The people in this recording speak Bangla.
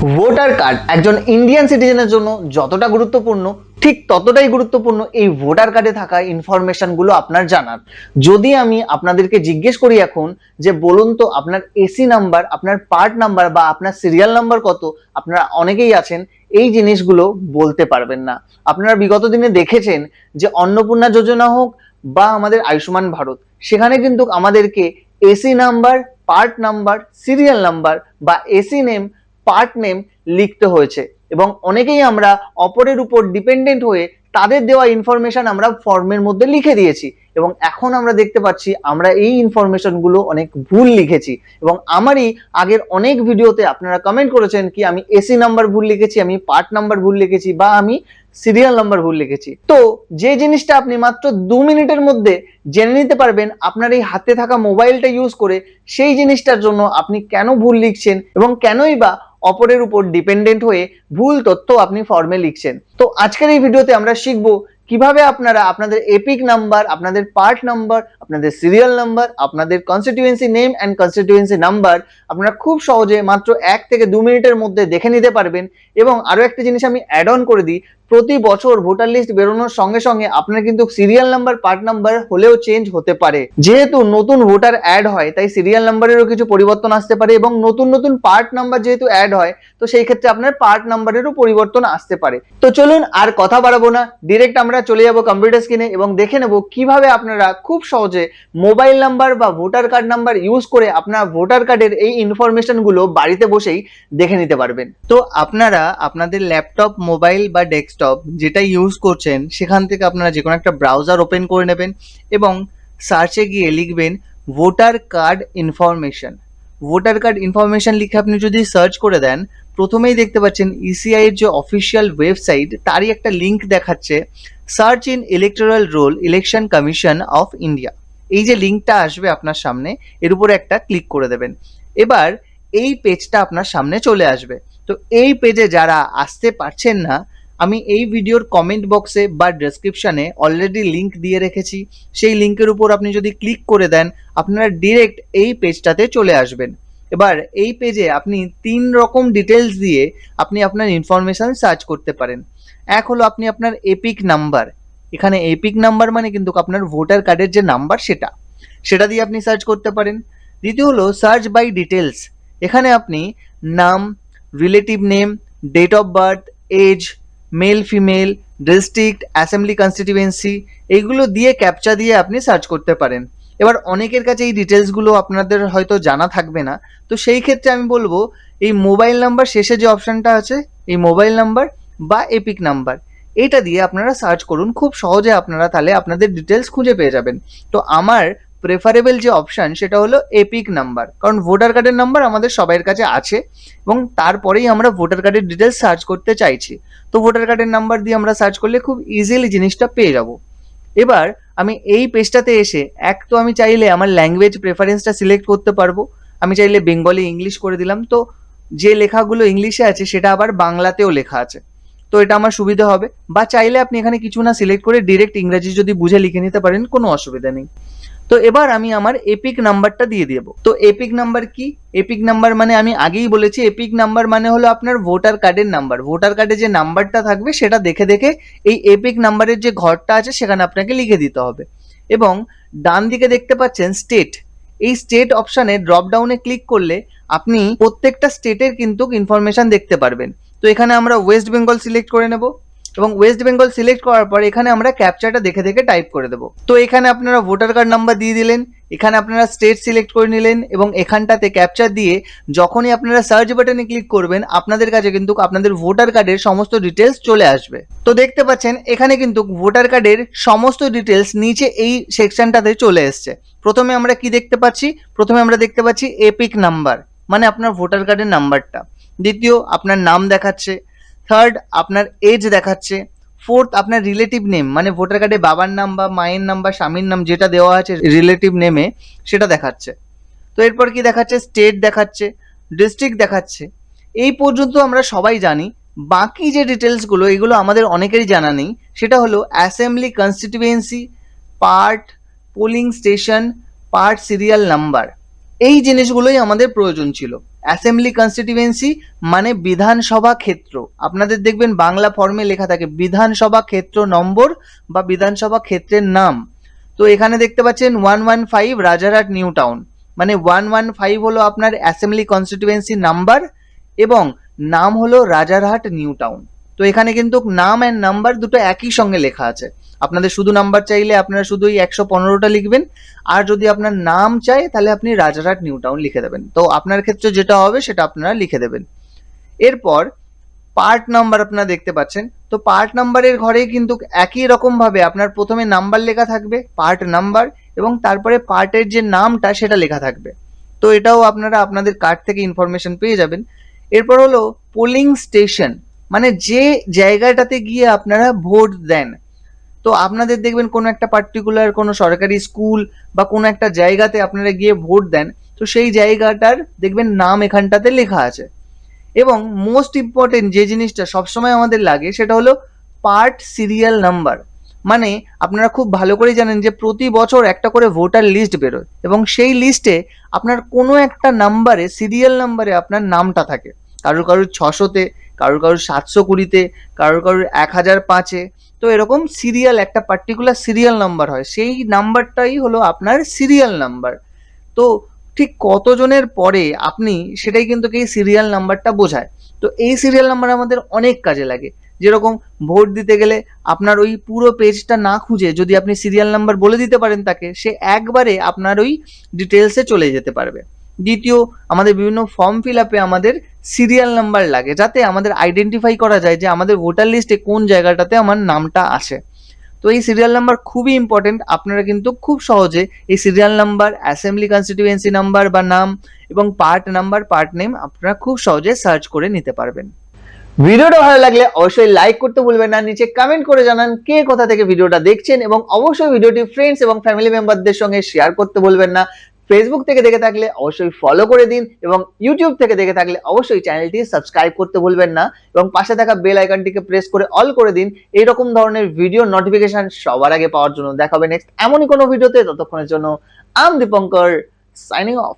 ভোটার কার্ড একজন ইন্ডিয়ান সিটিজেনের জন্য যতটা গুরুত্বপূর্ণ ঠিক ততটাই গুরুত্বপূর্ণ এই ভোটার কার্ডে থাকা ইনফরমেশনগুলো আপনার জানার। যদি আমি আপনাদেরকে জিজ্ঞেস করি এখন যে বলুন তো আপনার এসি নাম্বার, আপনার পার্ট নাম্বার বা আপনার সিরিয়াল নাম্বার কত, আপনারা অনেকেই আছেন এই জিনিসগুলো বলতে পারবেন না। আপনারা বিগত দিনে দেখেছেন যে অন্নপূর্ণা যোজনা হোক বা আমাদের আয়ুষ্মান ভারত, সেখানে কিন্তু আমাদেরকে AC number, part number, serial number বা এসি নেম, পার্ট নেম লিখতে হয়েছে এবং অনেকেই আমরা অপরের উপর ডিপেন্ডেন্ট হয়ে তাদের দেওয়া ইনফরমেশন আমরা ফর্মের মধ্যে লিখে দিয়েছি এবং এখন আমরা দেখতে পাচ্ছি আমরা এই ইনফরমেশনগুলো অনেক ভুল লিখেছি এবং আমারই আগের অনেক ভিডিওতে আপনারা কমেন্ট করেছেন কি আমি এসি নাম্বার ভুল লিখেছি, আমি পার্ট নাম্বার ভুল লিখেছি বা আমি সিরিয়াল নাম্বার ভুল লিখেছি। তো যে জিনিসটা আপনি মাত্র 2 মিনিটের মধ্যে জেনে নিতে পারবেন আপনার এই হাতে থাকা মোবাইলটা ইউজ করে, সেই জিনিসটার জন্য আপনি কেন ভুল লিখছেন এবং কেনই বা অপরের উপর ডিপেন্ডেন্ট হয়ে ভুল তথ্য আপনি ফর্মে লিখছেন। তো আজকের এই ভিডিওতে আমরা শিখবো কিভাবে আপনারা আপনাদের এপিক নাম্বার, আপনাদের পার্ট নাম্বার, আপনাদের সিরিয়াল নাম্বার, আপনাদের constituency name and constituency number আপনারা খুব সহজে মাত্র 1 থেকে 2 মিনিটের মধ্যে দেখে নিতে পারবেন। এবং আরো একটা জিনিস আমি অ্যাড অন করে দিই, প্রতি বছর ভোটার লিস্ট বেরোনোর সঙ্গে সঙ্গে আপনার কিন্তু সিরিয়াল নাম্বার, পার্ট নাম্বার হলেও চেঞ্জ হতে পারে। যেহেতু নতুন ভোটার অ্যাড হয় তাই সিরিয়াল নাম্বারেরও কিছু পরিবর্তন আসতে পারে এবং নতুন নতুন পার্ট নাম্বার যেহেতু অ্যাড হয় তো সেই ক্ষেত্রে আপনার পার্ট নাম্বারেরও পরিবর্তন আসতে পারে। তো চলুন আর কথা বাড়াবো না, ডিরেক্ট আমরা চলে যাব কম্পিউটার স্ক্রিনে এবং দেখে নেব কিভাবে আপনারা খুব সহজে মোবাইল নাম্বার বা ভোটার কার্ড নাম্বার ইউজ করে আপনার ভোটার কার্ডের এই ইনফরমেশনগুলো বাড়িতে বসেই দেখে নিতে পারবেন। তো আপনারা আপনাদের ল্যাপটপ, মোবাইল বা ডেস্কটপ যেটা ইউজ করছেন সেখান থেকে আপনারা যে কোনো একটা ব্রাউজার ওপেন করে নেবেন এবং সার্চে গিয়ে লিখবেন voter card information. Voter card information লিখে আপনি যদি সার্চ করে দেন, প্রথমেই দেখতে পাচ্ছেন ইসিআই এর যে অফিসিয়াল ওয়েবসাইট তারই একটা লিঙ্ক দেখাচ্ছে search in electoral role, election commission of India. এই যে লিঙ্কটা আসবে আপনার সামনে, এর উপরে একটা ক্লিক করে দেবেন। এবার এই পেজটা আপনার সামনে চলে আসবে। তো এই পেজে যারা আসতে পারছেন না, আমি এই ভিডিওর কমেন্ট বক্সে বা ডেসক্রিপশনে অলরেডি লিঙ্ক দিয়ে রেখেছি, সেই লিঙ্কের উপর আপনি যদি ক্লিক করে দেন আপনারা ডিরেক্ট এই পেজটাতে চলে আসবেন। এবার এই পেজে আপনি 3 রকম ডিটেলস দিয়ে আপনি আপনার ইনফরমেশন সার্চ করতে পারেন। এক হলো আপনি আপনার এপিক নাম্বার, এখানে এপিক নাম্বার মানে কিন্তু আপনার ভোটার কার্ডের যে নাম্বার সেটা দিয়ে আপনি সার্চ করতে পারেন। দ্বিতীয় হলো সার্চ বাই ডিটেলস, এখানে আপনি নাম, relative name, date of birth, age, male female, district, assembly constituency, এইগুলো দিয়ে ক্যাপচা দিয়ে আপনি সার্চ করতে পারেন। এবার অনেকের কাছে এই ডিটেলসগুলো আপনাদের হয়তো জানা থাকবে না, তো সেই ক্ষেত্রে আমি বলবো এই মোবাইল নাম্বার শেষে যে অপশানটা আছে, এই মোবাইল নাম্বার বা এপিক নাম্বার, এটা দিয়ে আপনারা সার্চ করুন, খুব সহজে আপনারা তাহলে আপনাদের ডিটেলস খুঁজে পেয়ে যাবেন। তো আমার প্রেফারেবল যে অপশান সেটা হলো এপিক নাম্বার, কারণ ভোটার কার্ডের নাম্বার আমাদের সবাইয়ের কাছে আছে এবং তারপরেই আমরা ভোটার কার্ডের ডিটেলস সার্চ করতে চাইছি। তো ভোটার কার্ডের নাম্বার দিয়ে আমরা সার্চ করলে খুব ইজিলি জিনিসটা পেয়ে যাব। এবার আমি এই পেজটাতে এসে তো আমি চাইলে আমার ল্যাঙ্গুয়েজ প্রেফারেন্সটা সিলেক্ট করতে পারবো। আমি চাইলে বেঙ্গলি, ইংলিশ করে দিলাম, তো যে লেখাগুলো ইংলিশে আছে সেটা আবার বাংলাতেও লেখা আছে, তো এটা আমার সুবিধা হবে। বা চাইলে আপনি এখানে কিছু না সিলেক্ট করে ডিরেক্ট ইংরেজি যদি বুঝে লিখে নিতে পারেন, কোনো অসুবিধা নেই। তো এবার আমি আমার এপিক নাম্বারটা দিয়ে দেব। তো এপিক নাম্বার কি? এপিক নাম্বার মানে আমি আগেই বলেছি, এপিক নাম্বার মানে হলো আপনার ভোটার কার্ডের নাম্বার। ভোটার কার্ডে যে নাম্বারটা থাকবে সেটা দেখে দেখে এই এপিক নাম্বারের যে ঘরটা আছে সেখানে আপনাকে লিখে দিতে হবে। এবং ডান দিকে দেখতে পাচ্ছেন স্টেট, এই স্টেট অপশানে ড্রপ ডাউনে ক্লিক করলে আপনি প্রত্যেকটা স্টেটের কিন্তু ইনফরমেশন দেখতে পারবেন। তো এখানে আমরা ওয়েস্ট বেঙ্গল সিলেক্ট করে নেব এবং ওয়েস্ট বেঙ্গল সিলেক্ট করার পর এখানে আমরা ক্যাপচাটা দেখে দেখে টাইপ করে দেবো। তো এখানে আপনারা ভোটার কার্ড নাম্বার দিয়ে দিলেন, এখানে আপনারা স্টেট সিলেক্ট করে নিলেন এবং এখানটাতে ক্যাপচার দিয়ে যখনই আপনারা সার্চ বাটনে ক্লিক করবেন আপনাদের কাছে কিন্তু আপনাদের ভোটার কার্ডের সমস্ত ডিটেলস চলে আসবে। তো দেখতে পাচ্ছেন এখানে কিন্তু ভোটার কার্ডের সমস্ত ডিটেলস নিচে এই সেকশনটাতে চলে এসছে। প্রথমে আমরা কি দেখতে পাচ্ছি? প্রথমে আমরা দেখতে পাচ্ছি এপিক নাম্বার মানে আপনার ভোটার কার্ডের নাম্বারটা। দ্বিতীয় আপনার নাম দেখাচ্ছে। থার্ড আপনার এজ দেখাচ্ছে। ফোর্থ আপনার রিলেটিভ নেম মানে ভোটার কার্ডে বাবার নাম বা মায়ের নাম বা স্বামীর নাম যেটা দেওয়া আছে রিলেটিভ নেমে সেটা দেখাচ্ছে। তো এরপর কি দেখাচ্ছে? স্টেট দেখাচ্ছে, ডিস্ট্রিক্ট দেখাচ্ছে। এই পর্যন্ত আমরা সবাই জানি। বাকি যে ডিটেলসগুলো এগুলো আমাদের অনেকেরই জানা নেই, সেটা হলো assembly constituency, part, polling station, part serial number. এই জিনিসগুলোই আমাদের প্রয়োজন ছিল। অ্যাসেম্বলি কনস্টিটিউয়েন্সি মানে বিধানসভা ক্ষেত্র, আপনাদের দেখবেন বাংলা ফর্মে লেখা থাকে বিধানসভা ক্ষেত্র নম্বর বা বিধানসভা ক্ষেত্রের নাম। তো এখানে দেখতে পাচ্ছেন 115 রাজারহাট নিউ টাউন, মানে 115 হলো আপনার অ্যাসেম্বলি কনস্টিটিউয়েন্সি নাম্বার এবং নাম হলো রাজারহাট নিউ টাউন। তো এখানে কিন্তু নাম অ্যান্ড নাম্বার দুটো একই সঙ্গে লেখা আছে। আপনাদের শুধু নাম্বার চাইলে আপনারা শুধু এই 115টা লিখবেন, আর যদি আপনার নাম চাই তাহলে আপনি রাজারহাট নিউ টাউন লিখে দেবেন। তো আপনার ক্ষেত্রে যেটা হবে সেটা আপনারা লিখে দেবেন। এরপর পার্ট নাম্বার আপনারা দেখতে পাচ্ছেন, তো পার্ট নাম্বারের ঘরে কিন্তু একই রকম ভাবে আপনার প্রথমে নাম্বার লেখা থাকবে পার্ট নাম্বার, এবং তারপরে পার্টের যে নামটা সেটা লেখা থাকবে। তো এটাও আপনারা আপনাদের কার্ড থেকে ইনফরমেশন পেয়ে যাবেন। এরপর হলো পোলিং স্টেশন, মানে যে জায়গাটাতে গিয়ে আপনারা ভোট দেন। তো আপনাদের দেখবেন কোনো একটা পার্টিকুলার কোনো সরকারি স্কুল বা কোনো একটা জায়গাতে আপনারা গিয়ে ভোট দেন, তো সেই জায়গাটার দেখবেন নাম এখানটাতে লেখা আছে। এবং মোস্ট ইম্পর্টেন্ট যে জিনিসটা সবসময় আমাদের লাগে সেটা হলো পার্ট সিরিয়াল নাম্বার। মানে আপনারা খুব ভালো করে জানেন যে প্রতি বছর একটা করে ভোটার লিস্ট বেরোয় এবং সেই লিস্টে আপনার কোনো একটা নাম্বারে সিরিয়াল নাম্বারে আপনার নামটা থাকে, কারোর 600-তে, কারোর 720-তে, কারোর 1005-এ। তো এরকম সিরিয়াল একটা পার্টিকুলার সিরিয়াল নাম্বার হয়, সেই নাম্বারটাই হলো আপনার সিরিয়াল নাম্বার। তো ঠিক কতজনের পরে আপনি সেটাই কিন্তু এই সিরিয়াল নাম্বারটা বোঝায়। তো এই সিরিয়াল নাম্বার আমাদের অনেক কাজে লাগে। যেরকম ভোট দিতে গেলে আপনার ওই পুরো পেজটা না খুঁজে যদি আপনি সিরিয়াল নাম্বার বলে দিতে পারেন তাকে, সে একবারে আপনার ওই ডিটেলসে চলে যেতে পারবে। দ্বিতীয়, আমাদের বিভিন্ন ফর্ম ফিল আপে আমাদের সিরিয়াল নাম্বার লাগে, যাতে আমাদের আইডেন্টিফাই করা যায় যে আমাদের ভোটার লিস্টে কোন জায়গাটাতে আমার নামটা আসে। তো এই সিরিয়াল নাম্বার খুবই ইম্পর্টেন্ট। আপনারা কিন্তু খুব সহজে এই serial number, assembly constituency number বা নাম এবং পার্ট নাম্বার, পার্ট নেম আপনারা খুব সহজে সার্চ করে নিতে পারবেন। ভিডিওটা ভালো লাগলে অবশ্যই লাইক করতে ভুলবেন না, নিচে কমেন্ট করে জানান কে কোথা থেকে ভিডিওটা দেখছেন, এবং অবশ্যই ভিডিওটি ফ্রেন্ডস এবং ফ্যামিলি মেম্বারদের সঙ্গে শেয়ার করতে ভুলবেন না। ফেসবুক থেকে দেখে থাকলে অবশ্যই ফলো করে দিন, এবং ইউটিউব থেকে দেখে থাকলে অবশ্যই চ্যানেলটি সাবস্ক্রাইব করতে ভুলবেন না, এবং পাশে থাকা বেল আইকনটিকে প্রেস করে অল করে দিন এইরকম ধরনের ভিডিও নোটিফিকেশন সবার আগে পাওয়ার জন্য। দেখা হবে নেক্সট এমনই কোনো ভিডিওতে, ততক্ষণের জন্য আম দীপঙ্কর সাইনিং অফ।